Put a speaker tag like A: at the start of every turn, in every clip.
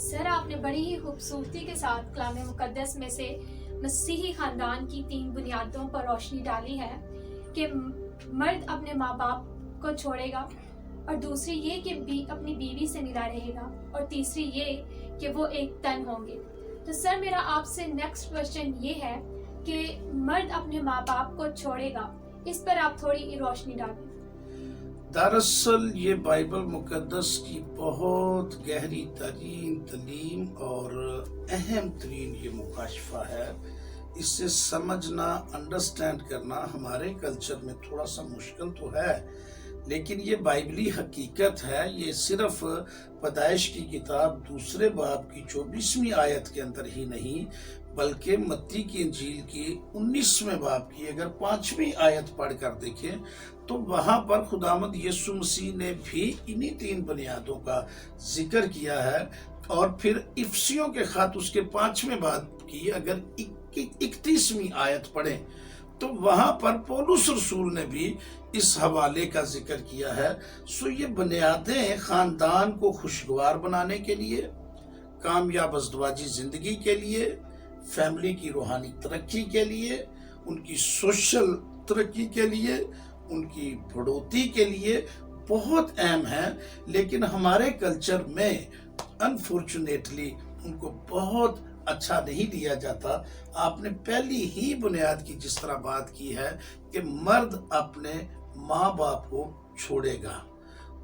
A: سر آپ نے بڑی ہی خوبصورتی کے ساتھ کلام مقدس میں سے مسیحی خاندان کی 3 بنیادوں پر روشنی ڈالی ہے کہ مرد اپنے ماں باپ کو چھوڑے گا، اور دوسری یہ کہ اپنی بیوی سے ملا رہے گا، اور تیسری یہ کہ وہ ایک تن ہوں گے۔ تو سر میرا آپ سے نیکسٹ کوشچن یہ ہے کہ مرد اپنے ماں باپ کو چھوڑے گا، اس پر آپ تھوڑی روشنی ڈالیں۔
B: دراصل یہ بائبل مقدس کی بہت گہری ترین تعلیم اور اہم ترین یہ مکاشفہ ہے۔ اس سے سمجھنا، انڈرسٹینڈ کرنا ہمارے کلچر میں تھوڑا سا مشکل تو ہے، لیکن یہ بائبلی حقیقت ہے۔ یہ صرف پیدائش کی کتاب 2 باب کی 24ویں آیت کے اندر ہی نہیں، بلکہ متی کی انجیل کی 19ویں باب کی اگر 5ویں آیت پڑھ کر دیکھیں تو وہاں پر خداوند یسوع مسیح نے بھی انہی 3 بنیادوں کا ذکر کیا ہے۔ اور پھر افسیوں کے خط اس کے 5ویں باب کی اگر 31ویں آیت پڑھیں تو وہاں پر پولس رسول نے بھی اس حوالے کا ذکر کیا ہے۔ یہ بنیادیں خاندان کو خوشگوار بنانے کے لیے، کامیاب ازدواجی زندگی کے لیے، فیملی کی روحانی ترقی کے لیے، ان کی سوشل ترقی کے لیے، ان کی بڑھوتی کے لیے بہت اہم ہیں، لیکن ہمارے کلچر میں انفارچونیٹلی ان کو بہت اچھا نہیں دیا جاتا۔ آپ نے پہلی ہی بنیاد کی جس طرح بات کی ہے کہ مرد اپنے ماں باپ کو چھوڑے گا،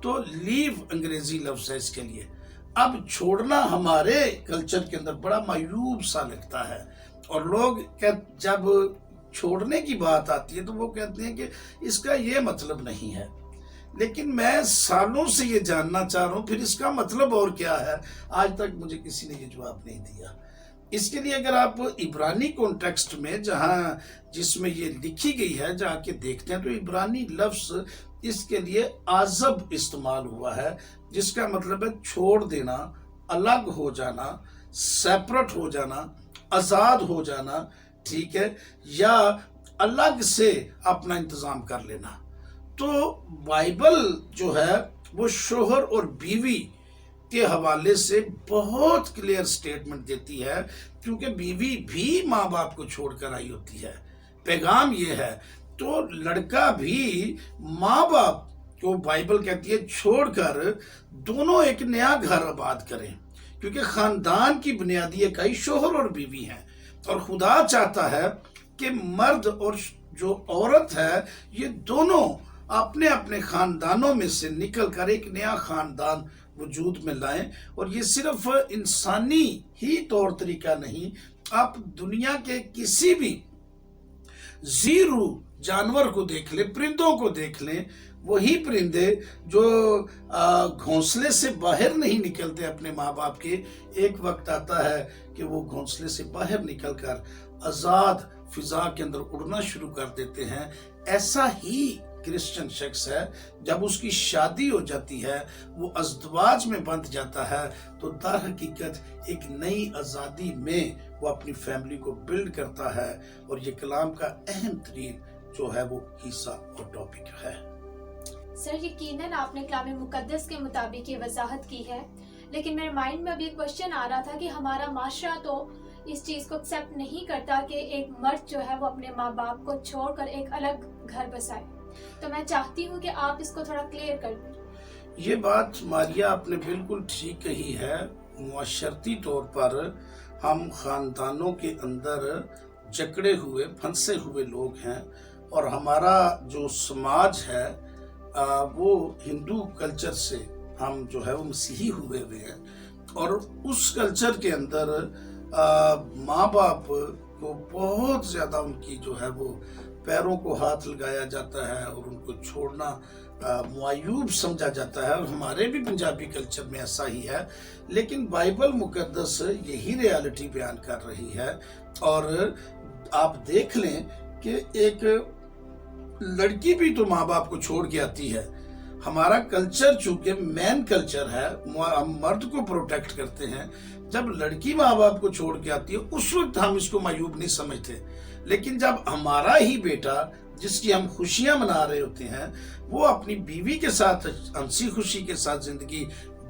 B: تو لیو انگریزی لفظ ہے اس کے لیے۔ اب چھوڑنا ہمارے کلچر کے اندر بڑا معیوب سا لگتا ہے، اور لوگ جب چھوڑنے کی بات آتی ہے تو وہ کہتے ہیں کہ اس کا یہ مطلب نہیں ہے، لیکن میں سالوں سے یہ جاننا چاہ رہا ہوں پھر اس کا مطلب اور کیا ہے۔ آج تک مجھے کسی نے یہ جواب نہیں دیا۔ اس کے لیے اگر آپ عبرانی کانٹیکسٹ میں جس میں یہ لکھی گئی ہے جا کے دیکھتے ہیں تو عبرانی لفظ اس کے لیے عازب استعمال ہوا ہے، جس کا مطلب ہے چھوڑ دینا، الگ ہو جانا، سیپریٹ ہو جانا، آزاد ہو جانا، ٹھیک ہے، یا الگ سے اپنا انتظام کر لینا۔ تو بائبل جو ہے وہ شوہر اور بیوی کے حوالے سے بہت کلیئر سٹیٹمنٹ دیتی ہے، کیونکہ بیوی بھی ماں باپ کو چھوڑ کر آئی ہوتی ہے۔ پیغام یہ ہے، تو لڑکا بھی ماں باپ کو بائبل کہتی ہے چھوڑ کر دونوں ایک نیا گھر آباد کریں، کیونکہ خاندان کی بنیادی اکائی شوہر اور بیوی ہیں، اور خدا چاہتا ہے کہ مرد اور جو عورت ہے یہ دونوں اپنے اپنے خاندانوں میں سے نکل کر ایک نیا خاندان وجود میں لائیں۔ اور یہ صرف انسانی ہی طور طریقہ نہیں، آپ دنیا کے کسی بھی زیرو جانور کو دیکھ لیں، پرندوں کو دیکھ لیں، وہی پرندے جو گھونسلے سے باہر نہیں نکلتے اپنے ماں باپ کے، ایک وقت آتا ہے کہ وہ گھونسلے سے باہر نکل کر آزاد فضا کے اندر اڑنا شروع کر دیتے ہیں۔ ایسا ہی کرسچن شخص ہے، جب اس کی شادی ہو جاتی ہے، وہ ازدواج میں بندھ جاتا ہے، تو در حقیقت ایک نئی آزادی میں وہ اپنی فیملی کو بلڈ کرتا ہے، اور یہ کلام کا اہم ترین جو ہے وہ حصہ اور ٹاپک ہے۔
A: سر یقیناً آپ نے کلام مقدس کے مطابق یہ وضاحت کی ہے، لیکن میرے مائنڈ میں ابھی ایک کوشچن آ رہا تھا کہ ہمارا معاشرہ تو اس چیز کو ایکسیپٹ نہیں کرتا کہ ایک مرد جو ہے وہ اپنے ماں باپ کو چھوڑ کر ایک الگ گھر بسائے، تو میں چاہتی ہوں کہ آپ اس کو تھوڑا کلیئر کر دیں۔
B: یہ بات ماریا آپ نے بالکل ٹھیک کہی ہے۔ معاشرتی طور پر ہم خاندانوں کے اندر جکڑے ہوئے پھنسے ہوئے لوگ ہیں، اور ہمارا جو سماج ہے وہ ہندو کلچر سے ہم جو ہے وہ مسیحی ہوئے ہیں، اور اس کلچر کے اندر ماں باپ کو بہت زیادہ ان کی جو ہے وہ پیروں کو ہاتھ لگایا جاتا ہے، اور ان کو چھوڑنا معیوب سمجھا جاتا ہے، اور ہمارے بھی پنجابی کلچر میں ایسا ہی ہے۔ لیکن بائبل مقدس یہی ریالٹی بیان کر رہی ہے، اور آپ دیکھ لیں کہ ایک لڑکی بھی تو ماں باپ کو چھوڑ کے آتی ہے۔ ہمارا کلچر چونکہ مین کلچر ہے، ہم مرد کو پروٹیکٹ کرتے ہیں، جب لڑکی ماں باپ کو چھوڑ کے آتی ہے اس وقت ہم اس کو معیوب نہیں سمجھتے، لیکن جب ہمارا ہی بیٹا جس کی ہم خوشیاں منا رہے ہوتے ہیں وہ اپنی بیوی کے ساتھ ہنسی خوشی کے ساتھ زندگی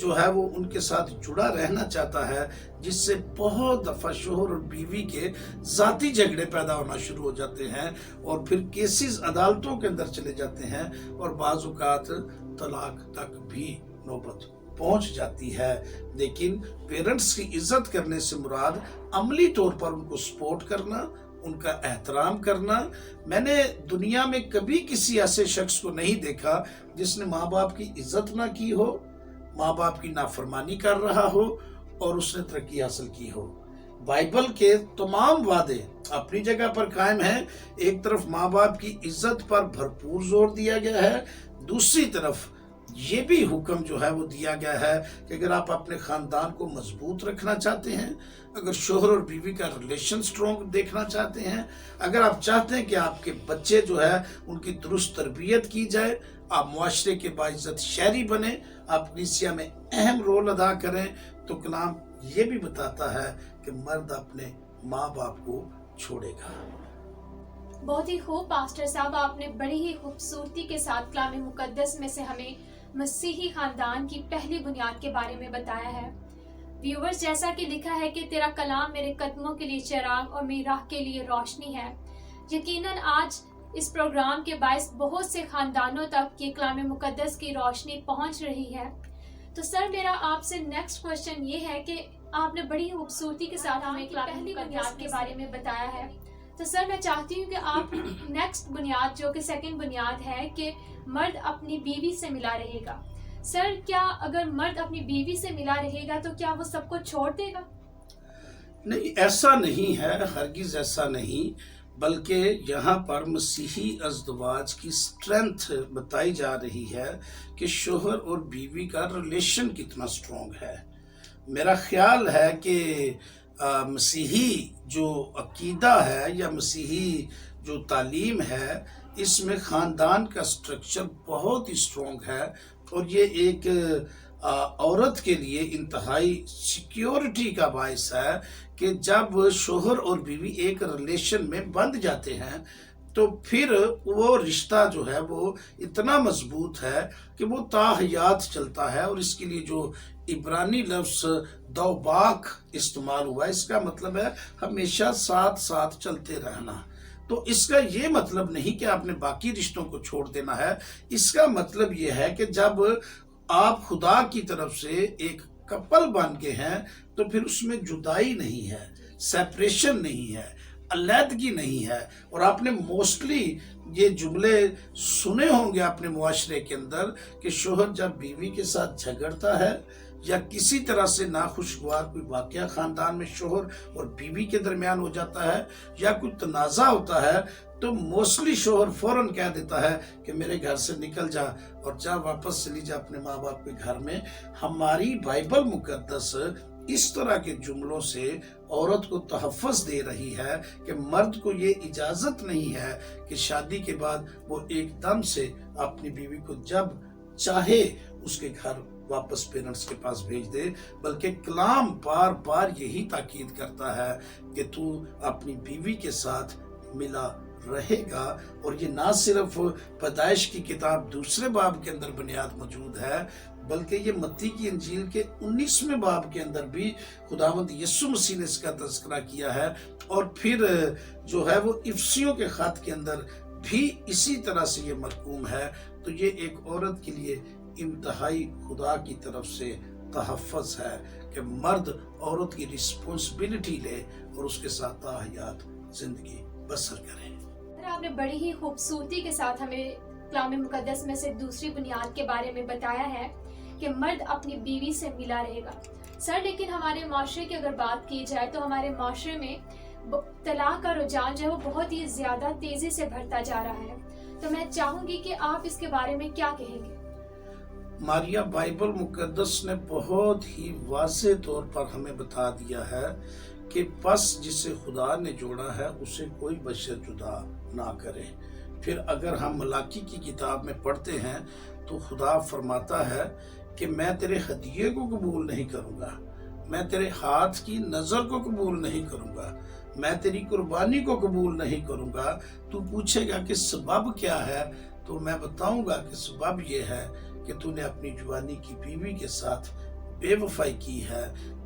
B: جو ہے وہ ان کے ساتھ جڑا رہنا چاہتا ہے، جس سے بہت دفعہ شوہر اور بیوی کے ذاتی جھگڑے پیدا ہونا شروع ہو جاتے ہیں اور پھر کیسز عدالتوں کے اندر چلے جاتے ہیں اور بعض اوقات طلاق تک بھی نوبت پہنچ جاتی ہے۔ لیکن پیرنٹس کی عزت کرنے سے مراد عملی طور پر ان کو سپورٹ کرنا، ان کا احترام کرنا۔ میں نے دنیا میں کبھی کسی ایسے شخص کو نہیں دیکھا جس نے ماں باپ کی عزت نہ کی ہو، ماں باپ کی نافرمانی کر رہا ہو اور اس نے ترقی حاصل کی ہو۔ بائبل کے تمام وعدے اپنی جگہ پر قائم ہیں۔ ایک طرف ماں باپ کی عزت پر بھرپور زور دیا گیا ہے، دوسری طرف یہ بھی حکم جو ہے وہ دیا گیا ہے کہ اگر آپ اپنے خاندان کو مضبوط رکھنا چاہتے ہیں، اگر شوہر اور بیوی کا ریلیشن سٹرونگ دیکھنا چاہتے ہیں، اگر آپ چاہتے ہیں کہ آپ کے بچے جو ہے ان کی درست تربیت کی جائے، آپ معاشرے کے باعزت شہری بنیں، آپ کلیسیا میں اہم رول ادا کریں، تو کلام یہ بھی بتاتا ہے کہ مرد اپنے ماں باپ کو چھوڑے گا۔
A: بہت ہی خوب پاسٹر صاحب، آپ نے بڑی ہی خوبصورتی کے ساتھ کلام مقدس میں سے ہمیں مسیحی خاندان کی پہلی بنیاد کے بارے میں بتایا ہے۔ ویورز، جیسا کہ لکھا ہے کہ تیرا کلام میرے قدموں کے لیے چراغ اور میری راہ کے لیے روشنی ہے۔ یقیناً آج اس پروگرام کے باعث بہت سے خاندانوں تک یہ کلام مقدس کی روشنی پہنچ رہی ہے۔ تو سر، میرا آپ سے نیکسٹ کوشچن یہ ہے کہ آپ نے بڑی خوبصورتی کے ساتھ ہمیں کلام مقدس کے بارے میں بتایا ہے، تو سر میں چاہتی ہوں کہ آپ نیکسٹ بنیاد جو کہ سیکنڈ بنیاد ہے کہ مرد اپنی بیوی سے ملا رہے گا، سر کیا اگر مرد اپنی بیوی سے ملا رہے گا تو کیا وہ سب کو چھوڑ دے گا؟
B: نہیں، ایسا نہیں ہے، ہرگز ایسا نہیں، بلکہ یہاں پر مسیحی ازدواج کی سٹرینتھ بتائی جا رہی ہے کہ شوہر اور بیوی کا ریلیشن کتنا سٹرونگ ہے۔ میرا خیال ہے کہ مسیحی جو عقیدہ ہے یا مسیحی جو تعلیم ہے، اس میں خاندان کا سٹرکچر بہت ہی سٹرونگ ہے اور یہ ایک عورت کے لیے انتہائی سیکیورٹی کا باعث ہے کہ جب شوہر اور بیوی ایک ریلیشن میں بندھ جاتے ہیں تو پھر وہ رشتہ جو ہے وہ اتنا مضبوط ہے کہ وہ تا حیات چلتا ہے، اور اس کے لیے جو عبرانی لفظ دوباک استعمال ہوا ہے، اس کا مطلب ہے ہمیشہ ساتھ ساتھ چلتے رہنا۔ تو اس کا یہ مطلب نہیں کہ آپ نے باقی رشتوں کو چھوڑ دینا ہے، اس کا مطلب یہ ہے کہ جب آپ خدا کی طرف سے ایک کپل بن کے ہیں تو پھر اس میں جدائی نہیں ہے، سیپریشن نہیں ہے، علیحدگی نہیں ہے۔ اور آپ نے موسٹلی یہ جملے سنے ہوں گے اپنے معاشرے کے اندر کہ شوہر جب بیوی کے ساتھ جھگڑتا ہے یا کسی طرح سے ناخوشگوار کوئی واقعہ خاندان میں شوہر اور بیوی کے درمیان ہو جاتا ہے یا کوئی تنازع ہوتا ہے تو موسٹلی شوہر فوراً کہہ دیتا ہے کہ میرے گھر سے نکل جا اور جا واپس چلی جا اپنے ماں باپ کے گھر میں۔ ہماری بائبل مقدس اس طرح کے جملوں سے عورت کو تحفظ دے رہی ہے کہ مرد کو یہ اجازت نہیں ہے کہ شادی کے بعد وہ ایک دم سے اپنی بیوی کو جب چاہے اس کے گھر واپس پیرنٹس کے پاس بھیج دے، بلکہ کلام بار بار یہی تاکید کرتا ہے کہ تو اپنی بیوی کے ساتھ ملا رہے گا۔ اور یہ نہ صرف پیدائش کی کتاب 2 باب کے اندر بنیاد موجود ہے، بلکہ یہ متی کی انجیل کے 19ویں باب کے اندر بھی خداوند یسوع مسیح نے اس کا تذکرہ کیا ہے، اور پھر جو ہے وہ افسیوں کے خط کے اندر بھی اسی طرح سے یہ مرقوم ہے۔ تو یہ ایک عورت کے لیے انتہائی خدا کی طرف سے تحفظ ہے کہ مرد عورت کی رسپانسبلٹی لے اور اس کے ساتھ تا حیات زندگی بسر کرے۔
A: آپ نے بڑی ہی خوبصورتی کے ساتھ ہمیں کلام مقدس میں سے دوسری بنیاد کے بارے میں بتایا ہے کہ مرد اپنی بیوی سے ملا رہے گا۔ سر، لیکن ہمارے معاشرے کی اگر بات کی جائے تو ہمارے معاشرے میں طلاق کا رجحان جو ہے وہ بہت ہی زیادہ تیزی سے بڑھتا جا رہا ہے، تو میں چاہوں گی کہ آپ اس کے بارے میں کیا کہیں گے؟
B: ماریا، بائبل مقدس نے بہت ہی واضح طور پر ہمیں بتا دیا ہے کہ پس جسے خدا نے جوڑا ہے اسے کوئی بشر جدا نہ کرے۔ پھر اگر ہم ملاکی کی کتاب میں پڑھتے ہیں تو خدا فرماتا ہے کہ میں تیرے ہدیے کو قبول نہیں کروں گا، میں تیرے ہاتھ کی نظر کو قبول نہیں کروں گا، میں تیری قربانی کو قبول نہیں کروں گا۔ تو پوچھے گا کہ سبب کیا ہے، تو میں بتاؤں گا کہ سبب یہ ہے کہ تو نے اپنی جوانی کی بیوی کے ساتھ بے وفائی کی ہے،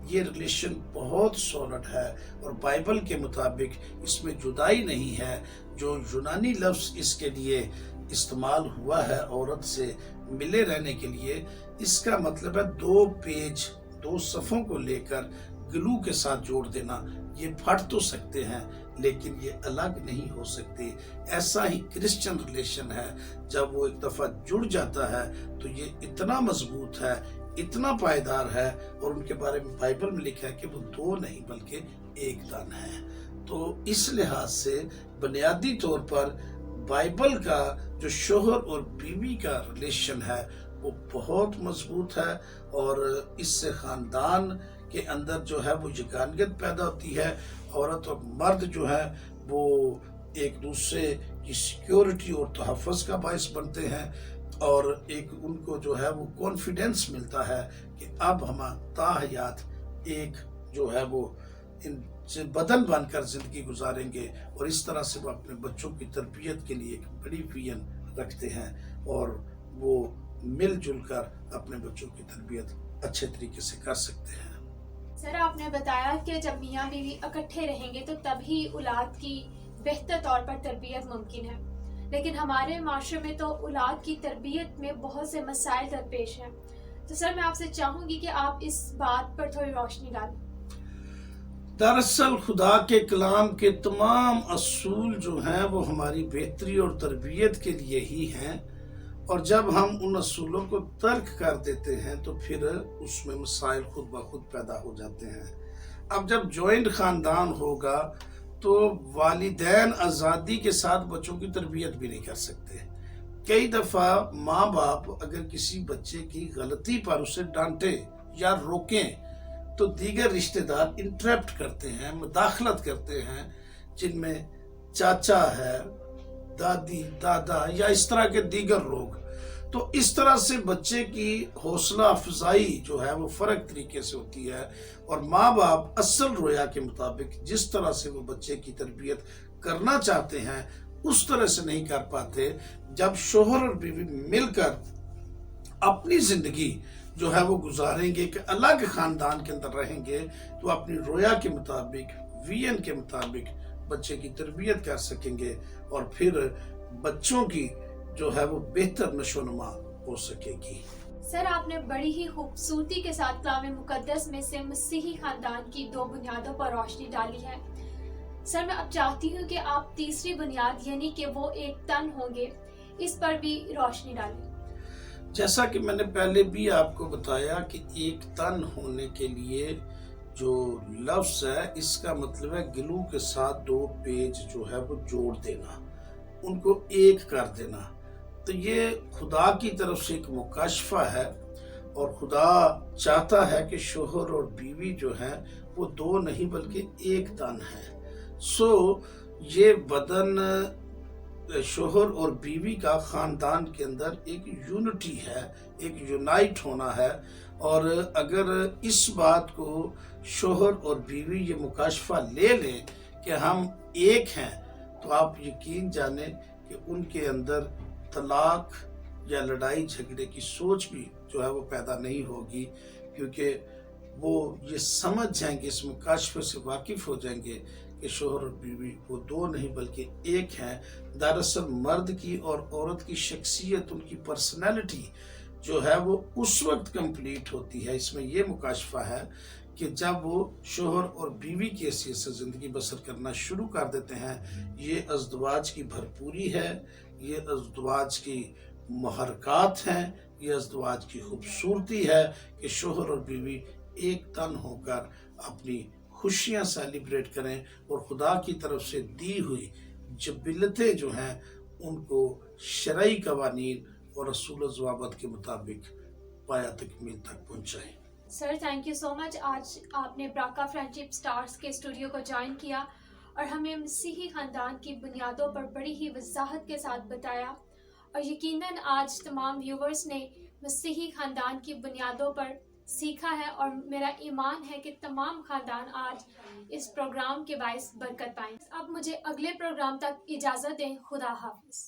B: یہ ریلیشن بہت سالڈ ہے اور بائبل کے مطابق اس میں جدائی نہیں ہے۔ جو یونانی لفظ اس کے لیے استعمال ہوا ہے عورت سے ملے رہنے کے لیے، اس کا مطلب ہے 2 پیج 2 صفوں کو لے کر گلو کے ساتھ جوڑ دینا۔ یہ پھٹ تو سکتے ہیں لیکن یہ الگ نہیں ہو سکتے۔ ایسا ہی کرسچن ریلیشن ہے، جب وہ ایک دفعہ جڑ جاتا ہے تو یہ اتنا مضبوط ہے، اتنا پائیدار ہے، اور ان کے بارے میں بائبل میں لکھا ہے کہ وہ 2 نہیں بلکہ ایک تن ہے۔ تو اس لحاظ سے بنیادی طور پر بائبل کا جو شوہر اور بیوی کا ریلیشن ہے وہ بہت مضبوط ہے، اور اس سے خاندان کے اندر جو ہے وہ یگانگت پیدا ہوتی ہے۔ عورت اور مرد جو ہے وہ ایک دوسرے کی سیکیورٹی اور تحفظ کا باعث بنتے ہیں، اور ایک ان کو جو ہے وہ کانفیڈنس ملتا ہے کہ اب ہم تاحیات ایک جو ہے وہ ان سے بدن بن کر زندگی گزاریں گے، اور اس طرح سے وہ اپنے بچوں کی تربیت کے لیے ایک بڑی ویژن رکھتے ہیں، اور وہ مل جل کر اپنے بچوں کی تربیت اچھے طریقے سے کر سکتے ہیں۔
A: سر، آپ نے بتایا کہ جب میاں بیوی اکٹھے رہیں گے تو تبھی اولاد کی بہتر طور پر تربیت ممکن ہے، لیکن ہمارے معاشرے میں تو اولاد کی تربیت میں بہت سے مسائل درپیش ہیں۔ تو سر، میں آپ سے چاہوں گی کہ آپ اس بات پر تھوڑی روشنی ڈالیں۔
B: دراصل خدا کے کلام کے تمام اصول جو ہیں وہ ہماری بہتری اور تربیت کے لیے ہی ہیں، اور جب ہم ان اصولوں کو ترک کر دیتے ہیں تو پھر اس میں مسائل خود بخود پیدا ہو جاتے ہیں۔ اب جب جوائنٹ خاندان ہوگا تو والدین آزادی کے ساتھ بچوں کی تربیت بھی نہیں کر سکتے۔ کئی دفعہ ماں باپ اگر کسی بچے کی غلطی پر اسے ڈانٹے یا روکیں تو دیگر رشتہ دار انٹرپٹ کرتے ہیں، مداخلت کرتے ہیں، جن میں چاچا ہے، دادی، دادا یا اس طرح کے دیگر لوگ۔ تو اس طرح سے بچے کی حوصلہ افزائی جو ہے وہ فرق طریقے سے ہوتی ہے، اور ماں باپ اصل رویا کے مطابق جس طرح سے وہ بچے کی تربیت کرنا چاہتے ہیں اس طرح سے نہیں کر پاتے۔ جب شوہر اور بیوی مل کر اپنی زندگی جو ہے وہ گزاریں گے کہ الگ خاندان کے اندر رہیں گے تو اپنی رویا کے مطابق، ویژن کے مطابق بچے کی تربیت کر سکیں گے، اور پھر بچوں کی جو ہے وہ بہتر نشو و نما ہو سکے گی۔
A: سر، آپ نے بڑی ہی خوبصورتی کے ساتھ کلام مقدس میں سے مسیحی خاندان کی 2 بنیادوں پر روشنی ڈالی ہے۔ سر، میں اب چاہتی ہوں کہ آپ تیسری بنیاد یعنی کہ وہ ایک تن ہوں گے، اس پر بھی روشنی ڈالیں۔
B: جیسا کہ میں نے پہلے بھی آپ کو بتایا کہ ایک تن ہونے کے لیے جو لفظ ہے اس کا مطلب ہے گلو کے ساتھ 2 پیج جو ہے وہ جوڑ دینا، ان کو ایک کر دینا۔ تو یہ خدا کی طرف سے ایک مکاشفہ ہے، اور خدا چاہتا ہے کہ شوہر اور بیوی جو ہیں وہ 2 نہیں بلکہ ایک تن ہیں۔ یہ بدن شوہر اور بیوی کا خاندان کے اندر ایک یونٹی ہے، ایک یونائٹ ہونا ہے، اور اگر اس بات کو شوہر اور بیوی یہ مکاشفہ لے لیں کہ ہم ایک ہیں تو آپ یقین جانیں کہ ان کے اندر طلاق یا لڑائی جھگڑے کی سوچ بھی جو ہے وہ پیدا نہیں ہوگی، کیونکہ وہ یہ سمجھ جائیں گے، اس مکاشفے سے واقف ہو جائیں گے کہ شوہر اور بیوی وہ 2 نہیں بلکہ ایک ہیں۔ دراصل مرد کی اور عورت کی شخصیت، ان کی پرسنالٹی جو ہے وہ اس وقت کمپلیٹ ہوتی ہے، اس میں یہ مکاشفہ ہے کہ جب وہ شوہر اور بیوی کی حیثیت سے زندگی بسر کرنا شروع کر دیتے ہیں۔ یہ ازدواج کی بھرپوری ہے، یہ ازدواج کی محرکات ہیں، یہ ازدواج کی خوبصورتی ہے کہ شوہر اور بیوی ایک تن ہو کر اپنی خوشیاں سیلیبریٹ کریں، اور خدا کی طرف سے دی ہوئی جبلتیں جو ہیں ان کو شرعی قوانین اور رسول و ضوابط کے مطابق پایا تکمیل تک پہنچائیں۔
A: سر، تھینک یو سو مچ۔ آج آپ نے براکا فرینڈشپ سٹارز کے اسٹوڈیو کو جوائن کیا اور ہمیں مسیحی خاندان کی بنیادوں پر بڑی ہی وضاحت کے ساتھ بتایا، اور یقیناً آج تمام ویورز نے مسیحی خاندان کی بنیادوں پر سیکھا ہے، اور میرا ایمان ہے کہ تمام خاندان آج اس پروگرام کے باعث برکت پائیں۔ اب مجھے اگلے پروگرام تک اجازت دیں۔ خدا حافظ۔